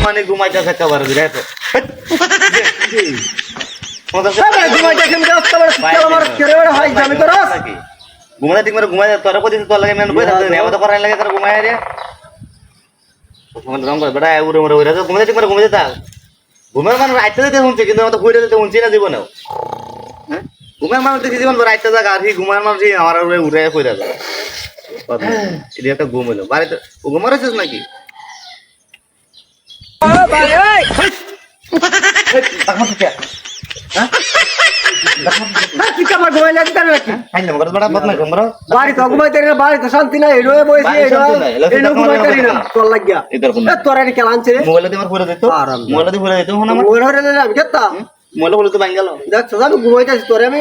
মানে ঘুমাইতে থাকা পারো বিরাট ঘুমাতে ঠিক ঘুমাই তোর কোথায় তোর লাগে মেন বই থাকতে নেওয়া তো করার লাগে তোর ঘুমায় রে রং করে বেটা উড়ে উড়ে উড়ে ঘুমাতে ঠিক ঘুমাতে থাক ঘুমের মানুষ রাইতে যেতে শুনছে কিন্তু আমার তো ঘুরে যেতে শুনছি না জীবনেও হ্যাঁ ঘুমের মানুষ দেখি জীবন রাইতে যাক আর কি ঘুমার মানুষ আমার উড়ে উড়ে কইরা যায় এটা একটা ঘুম হলো বাড়িতে ঘুমার আছিস নাকি শান্তি নাই তোরা খেলা আনছে দেখছো আমি ঘুমাইতেছি তোরে আমি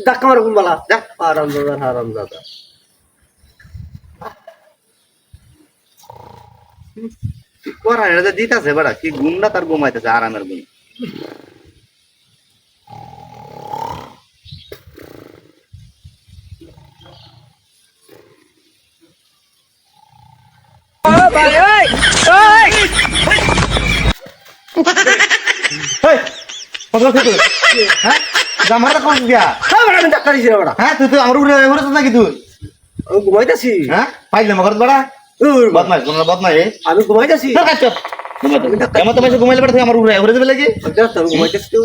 ধাক্কা মার ঘুমবালা আরাম দাদা আরাম দাদা দিতেছে বেড়া কি ঘুমটা তার ঘুমাইতেছে আরামের ঘুম ঘুমাইতেছি হ্যাঁ পাইলে মগর বেড়া বদমাইশ বদমাইশ আমি ঘুমাইতেছি ঘুমাইলে বেড়া আমার উড়ে উড়ে দেবে লাগে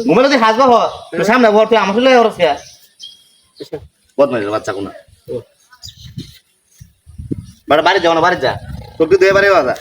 ঘুমাইলে তুই হাসবা হ সামনে ঘর তুই আমার চলে বদমাইশ বাচ্চা কোনা বেড়া বাড়ি যাও না বাড়ি যা তোকে দুই বারে বাজা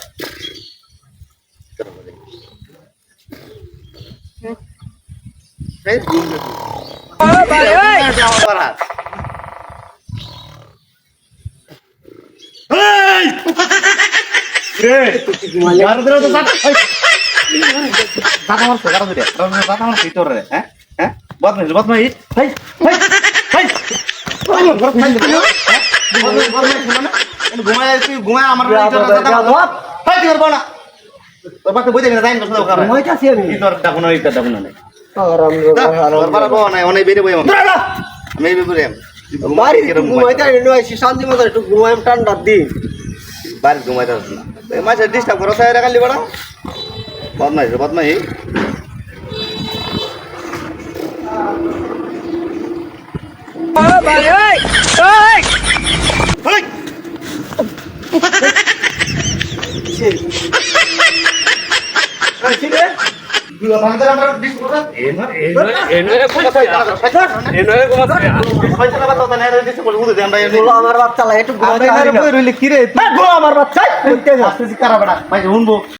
ঘুমায় আমার শান্তি মতো একটু ঘুমাই ঠান্ডার দিন বাড়ি ঘুমাইতে না মাঝে ডিস্টার্ব করো সাইরা কালি বড় বদমাইশ বদমাইশ আমার বাচ্চা লাগে একটু কি রে আমার বাচ্চা শুনবো